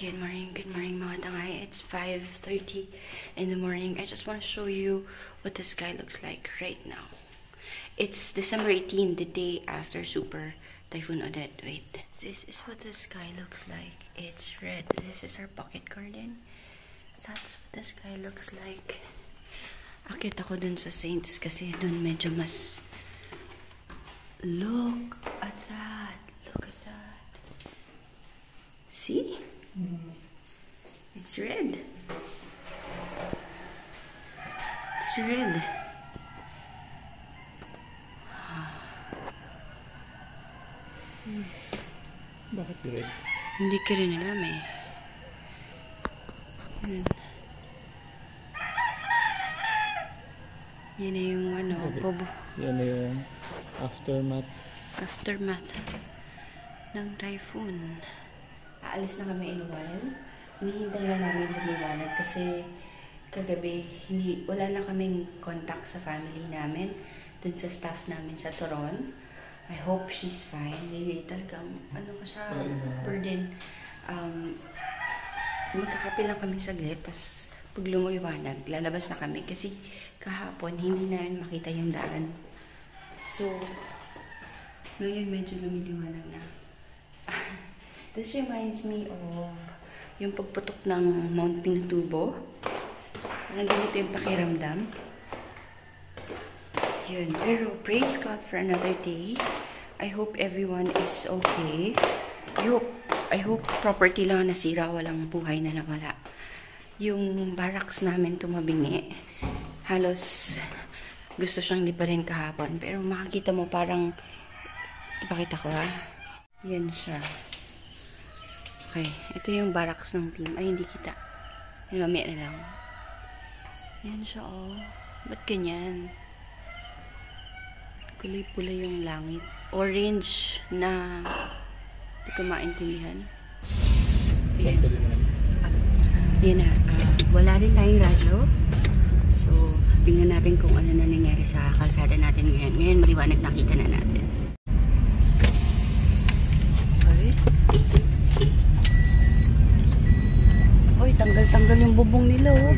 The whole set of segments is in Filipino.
Good morning mga tangay. It's 5:30 in the morning. I just want to show you what the sky looks like right now. It's December 18, the day after Super Typhoon Odette. Wait, this is what the sky looks like. It's red. This is our pocket garden. That's what the sky looks like. Akit ako dun sa Saints kasi dun medyo mas... Look at that. Look at that. See? It's red. It's red. Bakit red? Hindi ka rin alam eh. Yan na yung ano, bobo. Yan na yung aftermath ng typhoon. Aalis na kami in a while. Hinihintay na namin lumiwanag kasi kagabi wala na kaming contact sa family namin, dun sa staff namin sa Toron. I hope she's fine. Really, talagang ano ko siya, burden. Magkakape lang kami saglit, tas pag lumiwanag, lalabas na kami kasi kahapon hindi namin makita yung daan. So, ngayon medyo lumiliwanag na. This reminds me of yung pagputok ng Mount Pinatubo. Parang ganito yung pakiramdam. Yun. Pero praise God for another day. I hope everyone is okay. I hope property lang nasira, walang buhay na nawala. Yung barracks namin tumabingi. Halos gusto siyang liparin kahapon. Pero makikita mo parang, ipakita ko ha. Yan siya. Okay, ito yung barracks ng team. Ay, hindi kita. Yan, mamaya na lang. Yan siya, oh. Ba't ganyan? Kulay-pulay yung langit. Orange na... Hindi ko maintindihan. Yan. Yan na. Wala rin tayong radyo. So, tingnan natin kung ano na nangyari sa kalsada natin ngayon. Ngayon, maliwanag nakita na natin. Tanggal-tanggal yung bubong nila, oh.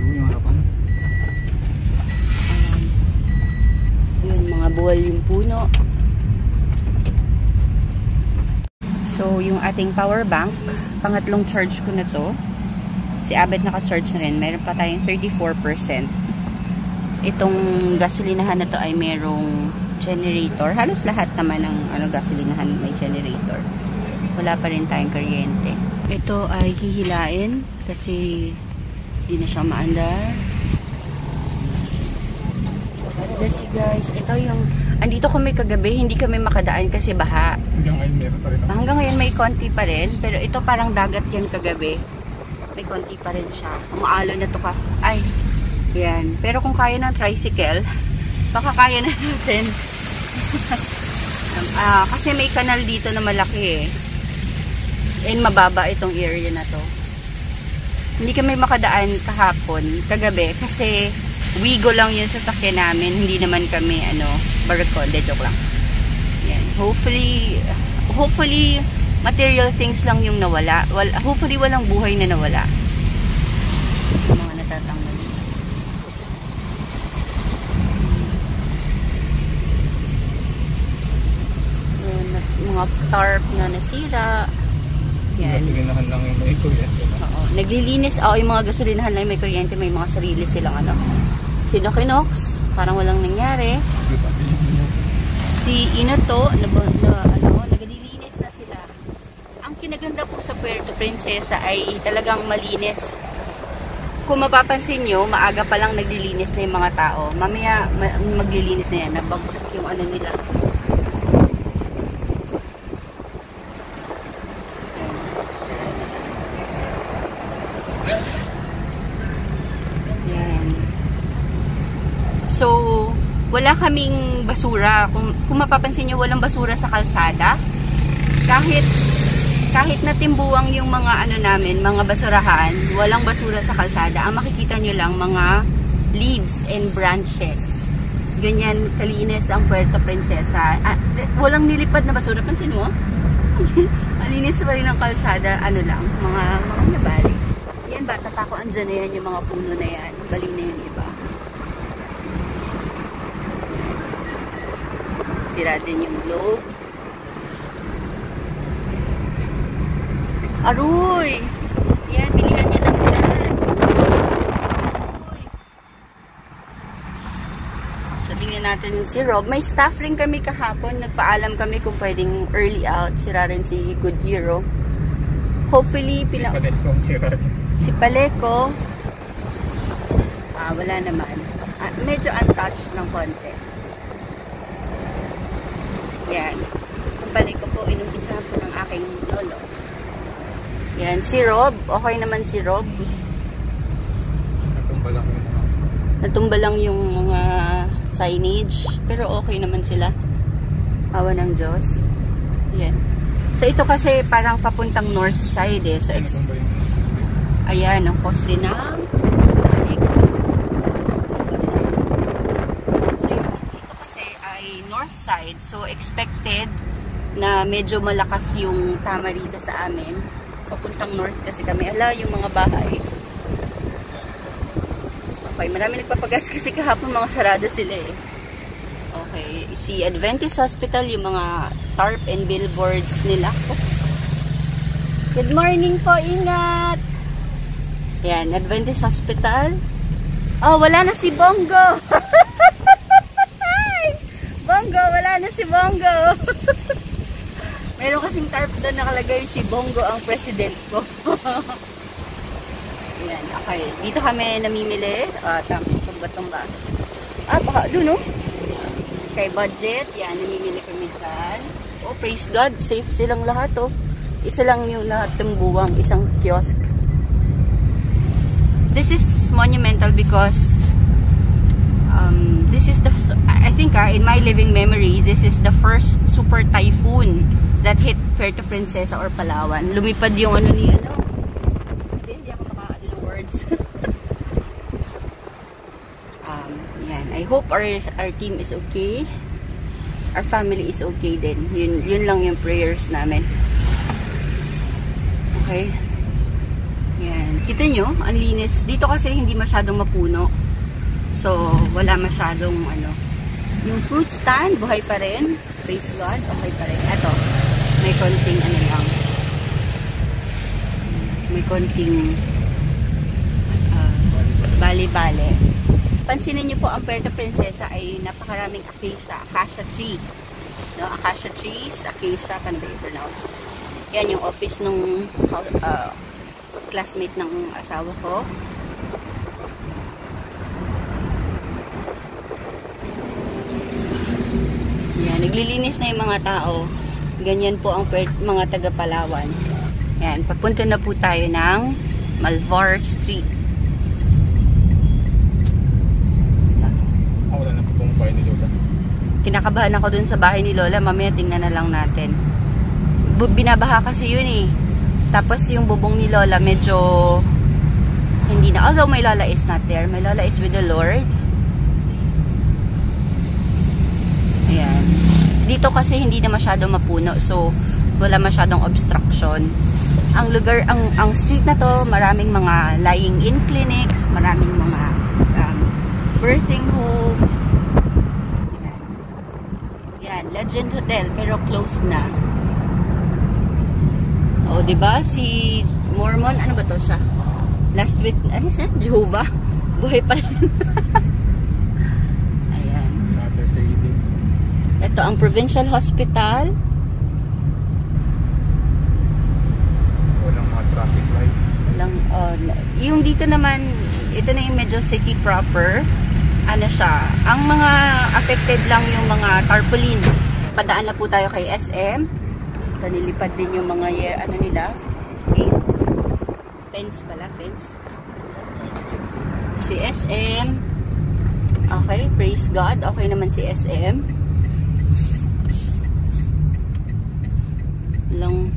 Yun, mga buwal yung puno. So, yung ating power bank, pangatlong charge ko na to. Si Abet naka-charge na rin. Meron pa tayong 34%. Itong gasolinahan na to ay merong generator. Halos lahat naman ng gasolinahan may generator. Wala pa rin tayong kuryente. Ito ay hihilain kasi hindi na siya maandar. This guys, ito yung andito kami kagabi, hindi kami makadaan kasi baha. Hanggang ngayon meron pa rin. Hanggang ngayon may konti pa rin, pero ito parang dagat yan kagabi. May konti pa rin siya. Umaalo na to ka. Ay, yan. Pero kung kaya ng tricycle, baka kaya na natin. Kasi may kanal dito na malaki eh. And mababa itong area na to. Hindi kami makadaan kahapon, kagabi, kasi Wigo lang yung sasakyan namin. Hindi naman kami, barko. Joke lang. Yan. Hopefully, material things lang yung nawala. Hopefully, walang buhay na nawala. Yung mga natatanggal. Yan, mga tarp na nasira. Yan. Gasolinahan lang yung may kuryente. Oo. Naglilinis. Yung mga gasolinahan lang may kuryente. May mga sarili silang Sinokinox. Parang walang nangyari. Si Inato, naglilinis na sila. Ang kinaganda po sa Puerto Princesa ay talagang malinis. Kung mapapansin nyo, maaga pa lang naglilinis na yung mga tao. Mamaya maglilinis na yan. Nabagsak yung nila. So, wala kaming basura. Kung mapapansin nyo, walang basura sa kalsada. Kahit natimbuang yung mga namin, mga basurahan, walang basura sa kalsada. Ang makikita nyo lang, mga leaves and branches. Ganyan kalinis ang Puerto Princesa. Walang nilipad na basura. Pansin mo? Alinis pa rin ang kalsada, mga nabal. andyan na yan yung mga puno na yan. Bali na yung iba. Sira din yung globe. Aroy! Yan, bilihan niya ng plants. So, tingnan natin si Rob. May staff rin kami kahapon. Nagpaalam kami kung pwedeng early out. Sira rin si Good Hero. Hopefully, si Paleco. Wala naman. Medyo untouched ng konti. Yan. Ang Paleco po, inumpisa po ng aking lolo. Yan, si Rob. Okay naman si Rob. Natumba lang yung mga signage. Pero okay naman sila. Awa ng Diyos. Yan. So, ito kasi parang papuntang north side eh. So, ayan, ang poste ng So, ito kasi ay north side. So, expected na medyo malakas yung tama rito sa amin. Papuntang north kasi kami. Ala, yung mga bahay. Okay, marami nagpapagas kasi kahapon mga sarado sila eh. Okay, si Adventist Hospital, yung mga tarp and billboards nila. Oops. Good morning po, ingat! Yan, Adventist Hospital. Oh, wala na si Bongo! Bongo, wala na si Bongo! Meron kasing tarp doon nakalagay si Bongo ang president ko. Yan, okay. Dito kami namimili. Tumba-tumba. Baka doon, no? Kay budget. Yan, namimili kami dyan. Oh, praise God. Safe silang lahat, oh. Isa lang yung natumbuwang isang kiosk. This is monumental because this is the, I think in my living memory, this is the first super typhoon that hit Puerto Princesa or Palawan. Lumipad yung ano ni ano. Hindi ako makakali ng words. Yan. I hope our team is okay. Our family is okay din. Yun lang yung prayers namin. Okay. Yan. Kita nyo, ang linis. Dito kasi hindi masyadong mapuno. So, wala masyadong ano. Yung fruit stand, buhay pa rin. Praise God, okay pa rin. Eto, may konting ano lang. May konting bali-bali. Pansinin nyo po, ang Puerto Princesa ay napakaraming acacia tree. No, acacia trees, acacia, can be pronounced. Yan yung office nung classmate ng asawa ko. Yan, naglilinis na yung mga tao. Ganyan po ang mga taga Palawan. Yan, papunta na po tayo ng Malvar Street. Wala na po pong bahay ni Lola. Kinakabahan ako dun sa bahay ni Lola. Mamaya tingnan na lang natin. Binabaha kasi yun eh. Tapos yung bubong ni Lola medyo hindi na. Although my Lola is not there. My Lola is with the Lord. Ayan. Dito kasi hindi na masyado mapuno. So, wala masyadong obstruction. Ang lugar, ang street na to, maraming mga lying-in clinics, maraming mga birthing homes. Yan, Legend Hotel, pero closed na. O, diba? Si Mormon, ano ba to siya? Last week, ano siya? Jehovah? Buhay pa rin. Ayan. Ito ang Provincial Hospital. Walang mga traffic light. Walang, yung dito naman, ito na yung medyo city proper. Ano siya? Ang mga affected lang yung mga tarpaulin. Padaan na po tayo kay SM. Ito, nilipad din yung mga, ano nila, gate. Fence pala, fence. Si SM. Okay, praise God. Okay naman si SM. Lang.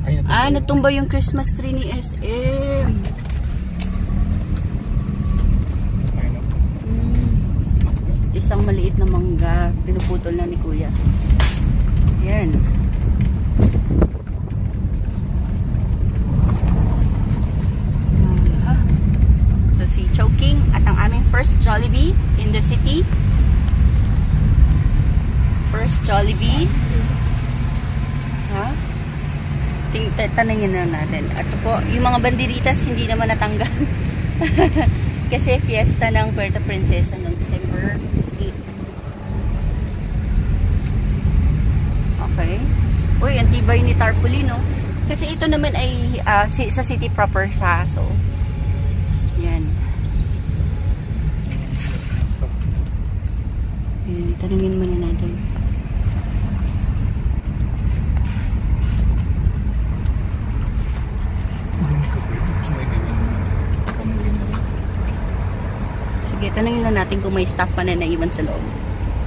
Natumba yung Christmas tree ni SM. Isang maliit na mangga. Pinuputol na ni Kuya. Yan. So, si Chowking at ang aming first Jollibee in the city. First Jollibee. Ha? Tanungin na natin. At po, yung mga banderitas hindi naman natanggal. Kasi fiesta ng Puerto Princesa noong December 8. Okay. Uy, ang tibay ni tarpaulin, no? Kasi ito naman ay sa city proper siya. So, yan. Yan, tanungin muna natin. Sige, tanungin lang natin kung may staff pa na naiwan sa loob.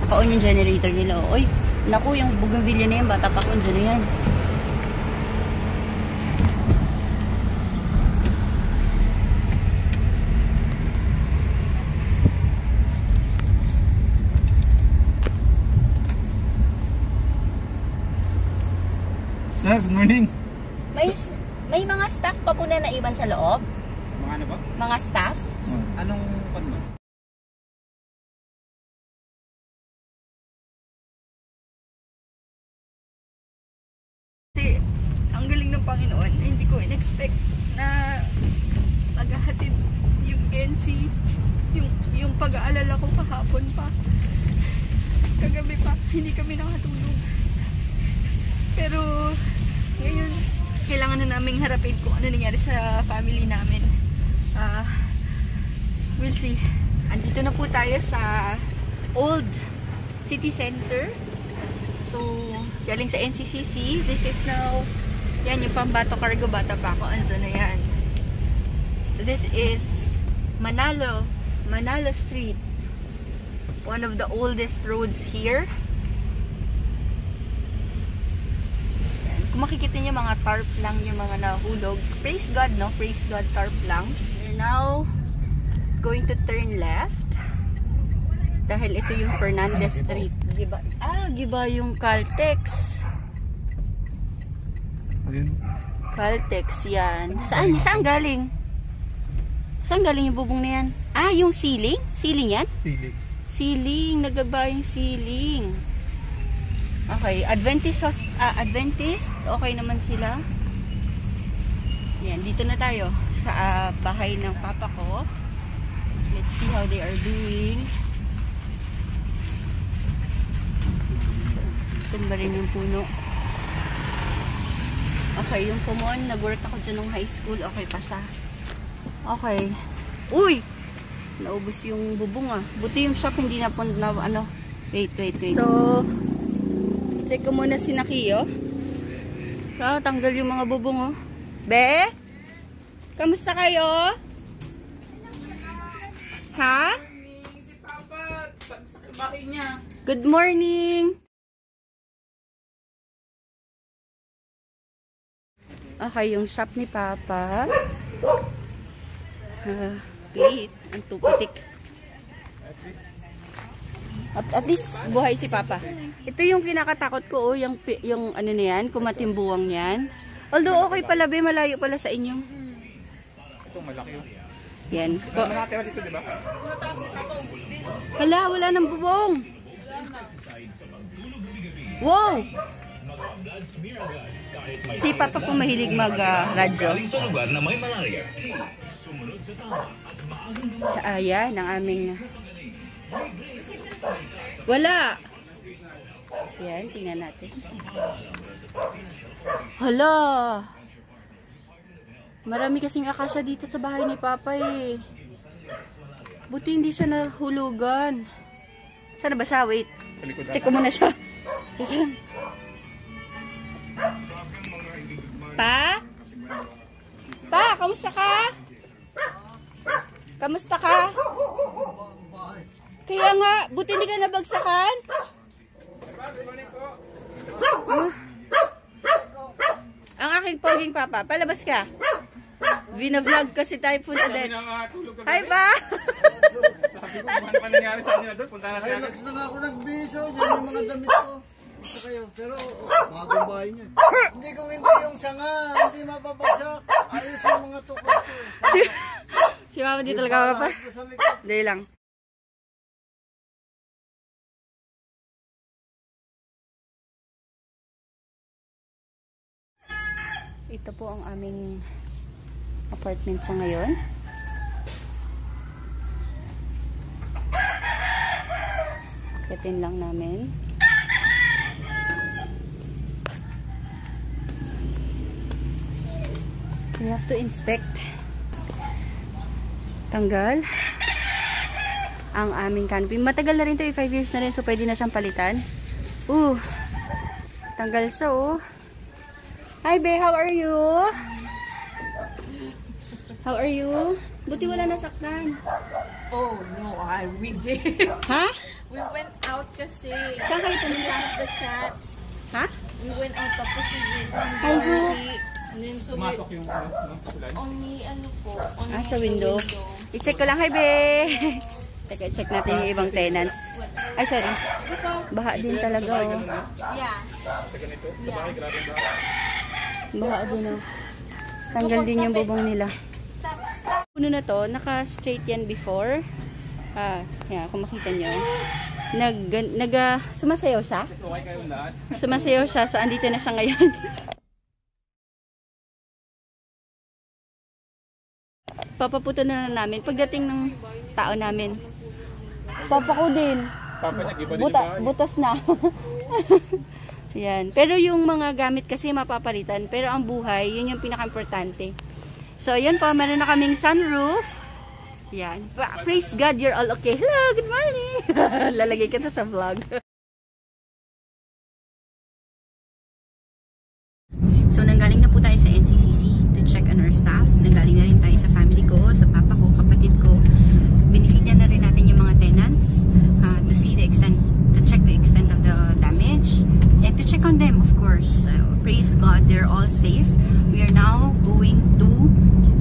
Naka-on yung generator nila. Uy, naku, yung bougainvillea na yan, bata pa kung dyan na yan. Sir, good morning. May mga staff pa po na naiwan sa loob? Mga ano ba? Mga staff? Anong pan mo? Kasi, ang galing ng Panginoon, hindi ko in-expect na maghahatid yung NC, yung pag-aalala ko kahapon pa. Kagabi pa, hindi kami nakatulog. Pero, ngayon, kailangan na naming harapin kung ano nangyari sa family namin. We'll see. Andito na po tayo sa Old City Center. So, galing sa NCCC. This is now, yan yung Pambato Cargo, Bata pa ako. Anzo na yan. So, this is Manalo Street. One of the oldest roads here. Kung makikita niyo mga tarp lang yung mga nahulog. Praise God, no? Praise God, tarp lang. We're now going to turn left. Dahil ito yung Fernandez Street. Giba, giba yung Caltex. Caltex yan. Saan galing? Saan galing yung bubong na yan? Yung ceiling? Ceiling yan? Silig. Ceiling. Nagaba yung ceiling. Okay, Adventist, okay naman sila. Yan, dito na tayo sa bahay ng papa ko. Let's see how they are doing. Tumba rin yung puno. Okay, yung Kumon, nag-work ako dyan nung high school. Okay pa siya. Okay. Uy! Naubos yung bubong Buti yung shop hindi na ano. Wait. So, check ko muna si Nakiyo. So, tanggal yung mga bubong Be? Kamusta kayo? Ha? Si Papa, sa bahay niya. Good morning. Okay, yung shop ni Papa. Wait, ang tupitik. At least buhay si Papa. Ito yung kinakatakot ko yung ano na yan, kumatimbuwang yan. Although okay pala, be, malayo pala sa inyo. Ito, malaki yun. Yan. Nakatira dito, di ba? Hala, wala nang bubong. Wow! Si Papa po mahilig mag-radyo. Ayan, ang aming... Wala! Yan, tingnan natin. Hala! Marami kasing akasya dito sa bahay ni Papa Buti hindi siya nahulugan. Saan ba siya? Wait. Check ko muna siya. Pa? Pa, kamusta ka? Kamusta ka? Kaya nga, buti hindi ka nabagsakan. Ang aking poging papa, palabas ka. Vina-vlog kasi Typhoon Odette. Hi ba? Sabi ko, ano pa nangyari sa inyo na doon? Punta na tayo. Relax na nga ako nag-bisyo. Diyan yung mga damit ko. Gusto kayo. Pero, bagong bahay niyo. Hindi kung hindi yung sanga, hindi mapapagsak. Ayos yung mga tukos ko. Si Mama di talaga pa. Dali lang. Ito po ang aming apartment sa ngayon. Akitin lang namin. We have to inspect. Tanggal ang aming canopy. Matagal na rin to, 5 years na rin, so pwede na siyang palitan. Tanggal siya, oh. Hi, Be, how are you? How are you? Buti wala nasaktan. Oh, no, we did. Ha? We went out kasi. Saan kayo pumunta? The cats. Ha? We went out tapos Ay, so, and then so Pumasok yung ulan. only po. sa window. I-check ko lang, hi, Be. Teka, check natin yung ibang tenants. Ay, sorry. Baha din talaga, oh. Yeah. Sa ganito. Sa bahay, grabe ba? Baha din, oh. Tanggal din yung bubong nila. Puno na to, naka-straight yan before. Yan, kung makita nyo. Sumasayaw siya. So, okay kayong lahat. Sumasayaw siya, so andito na siya ngayon. Papaputo na namin pagdating ng tao namin. Papa ko din. Papa niya, iba din yung bahay. Butas na. Yan. Pero yung mga gamit kasi mapapalitan. Pero ang buhay, yun yung pinaka-importante. So, yun po. Meron na kaming sunroof. Yan. Praise God, you're all okay. Hello, good morning. Lalagay ka to sa vlog. So, nanggaling na po tayo sa NCCC to check on our staff. Nanggaling na rin tayo sa family ko, sa papa ko, kapatid ko. Binisita na rin natin yung mga tenants to see the extent, to check the extent of the damage and to check on them, of course. Praise God, they're all safe. We are now going to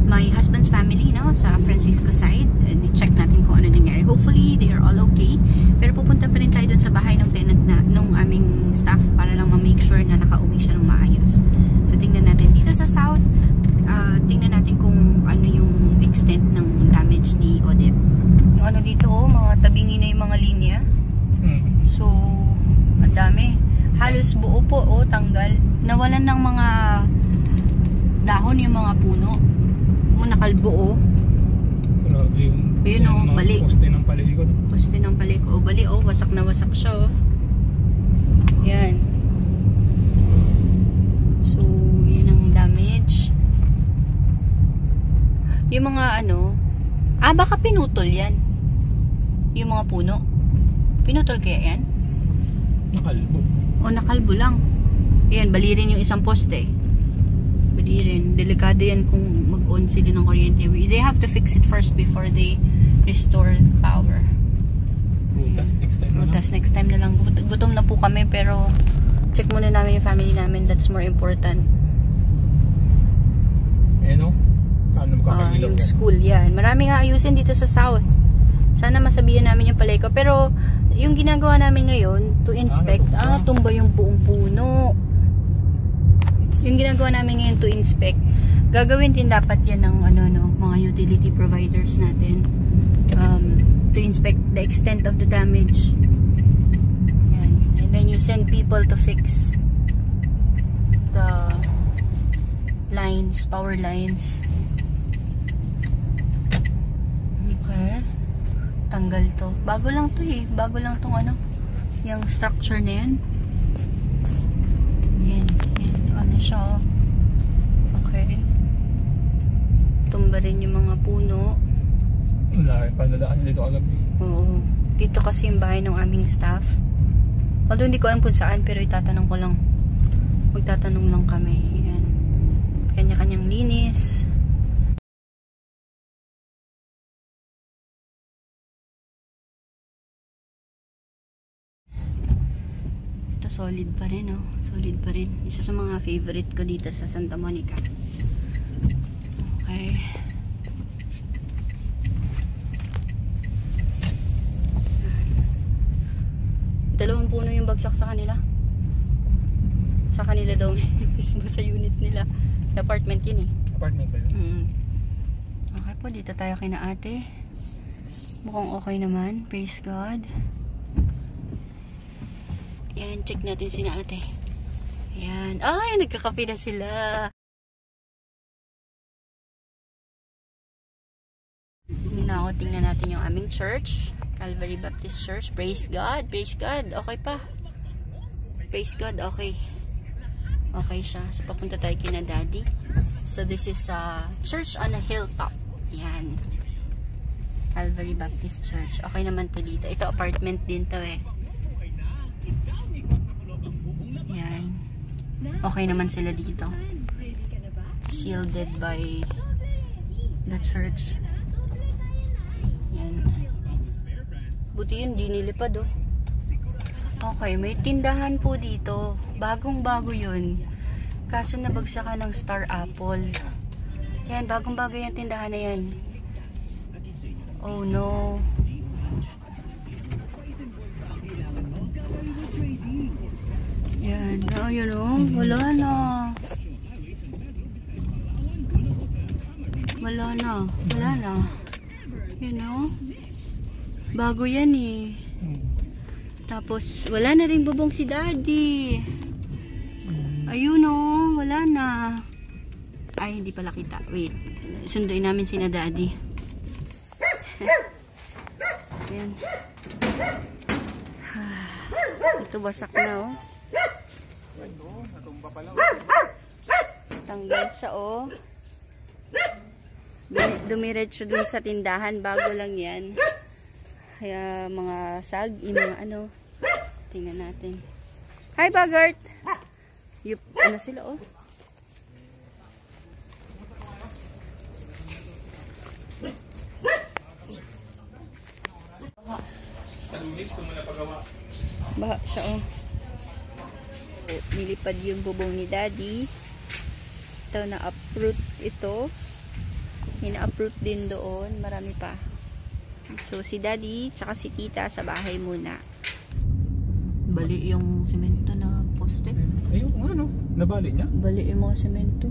my husband's family, no, sa Francisco side, and check natin kung ano nangyari. Hopefully, they are all okay. Pero pupunta pa rin tayo dun sa bahay ng tenant na, nung aming staff para lang ma-make sure na nakauwi siya ng maayos. So, tingnan natin dito sa south. Tingnan natin kung ano yung extent ng damage ni Odette. Yung ano dito, mga tabingi na yung mga linya. So, ang dami. Halos buo po, tanggal. Nawalan ng mga dahon yung mga puno. Nakalbuo. Grabe yung Ayun, bali. Poste ng paligid. Poste ng paliko. Bali, wasak na wasak siya, oh. Yan. So, yun ang damage. Yung mga baka pinutol yan. Yung mga puno. Pinutol kaya yan? Nakalbo. O nakalbo lang. Yan, bali rin yung isang poste. Bali rin. Delikado yan kung mag-on sila ng kuryente. They have to fix it first before they restore power. Butas next time na lang. Butas next time na lang. Gutom na po kami pero check muna namin yung family namin. That's more important. Paano makakailaw Yung yan? school yan. Marami nga ayusin dito sa south. Sana masabihan namin yung paleko. Pero yung ginagawa namin ngayon to inspect, tumba yung buong puno. Yung ginagawa namin ngayon to inspect, gagawin din dapat yan ng mga utility providers natin to inspect the extent of the damage. Yan. And then you send people to fix the lines, power lines. Okay. Tanggal to. Bago lang to eh. Bago lang tong yung structure na yan. Yan. Ano siya. Okay. Tumba rin yung mga puno. Laki pa nadaan dito kagabi. Oo. Dito kasi yung bahay ng aming staff. Although hindi ko alam kung saan, pero itatanong ko lang. Magtatanong lang kami. Yan. Kanya-kanyang linis. Ito solid pa rin, oh. Solid pa rin. Isa sa mga favorite ko dito sa Santa Monica. Okay. Dalawang puno yung bagsak sa kanila. Sa kanila daw mismo sa unit nila. Sa apartment yun eh. Apartment ba yun? Okay. po, dito tayo kina ate. Mukhang okay naman. Praise God. Yan, check natin sina ate. Yan. Ay, nagkakape na sila. Tingnan natin yung aming church. Calvary Baptist Church. Praise God. Praise God. Okay pa. Praise God. Okay. Okay siya. So, papunta tayo kina daddy. So, this is a church on a hilltop. Yan. Calvary Baptist Church. Okay naman to dito. Ito, apartment din to eh. Yan. Okay naman sila dito. Shielded by the church. Yan. Buti yun, di nilipad oh. Okay, may tindahan po dito. Bagong-bago yun. Kaso nabagsakan ng Star Apple. Yan, bagong-bago yung tindahan na yan. Oh no. Yan, ayun oh. Wala na. Wala na. Wala na. You know? Bago yan eh. Tapos, wala na rin bubong si daddy. Ayun oh, wala na. Ay, hindi pala kita. Wait. Sunduin namin sina daddy. Ayan. Ito basak na oh. Tanggal siya oh. Dumiretso dun sa tindahan. Bago lang yan. Kaya mga sag, mga ano. Tingnan natin. Hi Bagart! Yup, ano sila oh. Baha siya oh. Nilipad yung bubong ni daddy. Ito na-uproot ito. Ina-uproot din doon. Marami pa. So si daddy tsaka si tita sa bahay muna. Bali yung semento na poste. Ayun, ano? Nabali niya? Bali yung mga semento.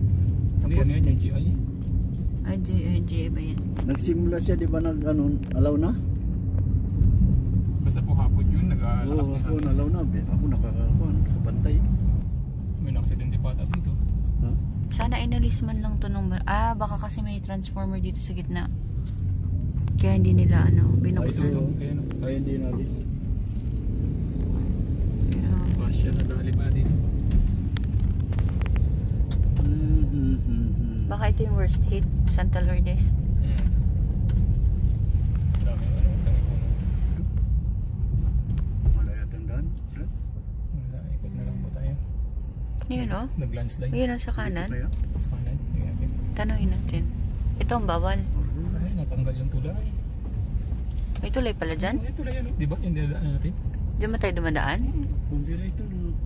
Hindi, ano yan, yung GI? GI ba yan? Nagsimula siya, di ba alaw na? Basta po hapon yun, nag-alakas Oo, na ako hangin. nalaw na. Ako nakapantay. May aksidente pa ata dito. Ha? Sana inalis man lang to nung... baka kasi may transformer dito sa gitna. Kaya hindi nila binuksan. Kaya ano? Ay, hindi nalis. Pasya na dali pa dito. Baka ito yung worst hit, Santa Lourdes. Dami ano, tangi puno. Wala yatang daan. Wala, ikot na lang po tayo. Yun o. Nag-landslide. Yun o sa kanan. Kaya? Sa kanan, tingnan natin. Tanungin natin. Ito ang bawal. Ay, natanggal yung tulay. May tulay pala dyan? May tulay ano, di ba? Yung dinadaan natin. Diyan ba tayo dumadaan? Bumbira ito no.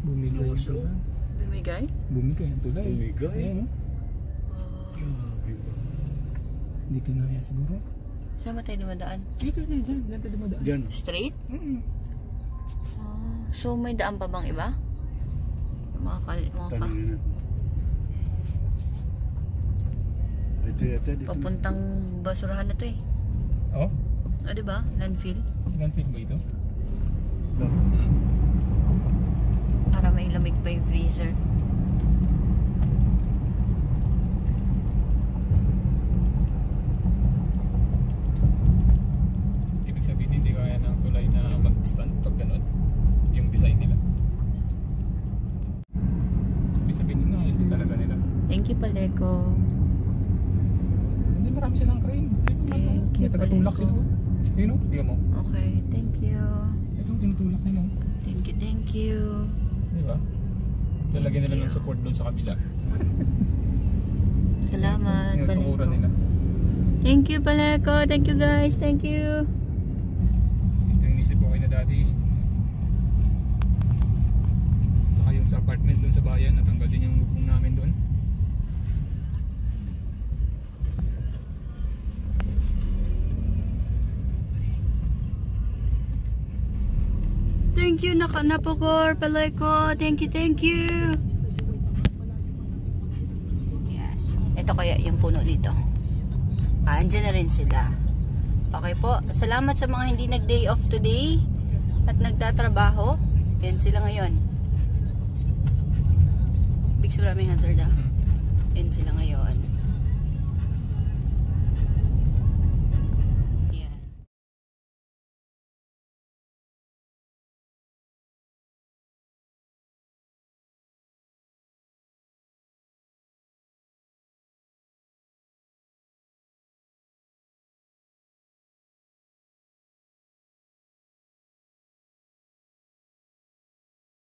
Bumigay yung Luwaso. tulay. Bumigay? Bumigay yung tulay. Bumigay? Ayan o. Grabe ba? Hindi ka na yan siguro. Saan ba tayo dumadaan? Dito, dyan tayo dumadaan. Diyan. Straight? Mm-hmm. So may daan pa bang iba? Tanongin natin. Ito. Papuntang basurahan na to eh. Oh? O diba? Landfill. Landfill ba ito? Para may lamig pa yung freezer. Ibig sabihin hindi kaya ng tulay na mag-stand pag gano'n. Yung design nila. Ibig sabihin nila, ayos din talaga nila. Thank you Paleko. Hindi, marami silang crane. Thank you, May tagatulak Paleko. sila. Ayun o, tingnan mo. Okay, thank you. Ito, tinutulak nila. Thank you. Di ba? Lalagyan nila Thank ng you. support doon sa kabila. Salamat Yung Paleko. tukuran nila. Thank you Paleko. Thank you guys. Thank you. Ito yung inisip ko kayo na dati. Saka yung sa apartment doon sa bayan, natanggal din yung lupong namin doon. Thank you Napokor Paleko. Thank you. Yan. Ito kaya yung puno dito. Andyan na rin sila. Okay po. Salamat sa mga hindi nag-day off today at nagtatrabaho. Yan sila ngayon. Big maraming answer daw. Yan sila ngayon.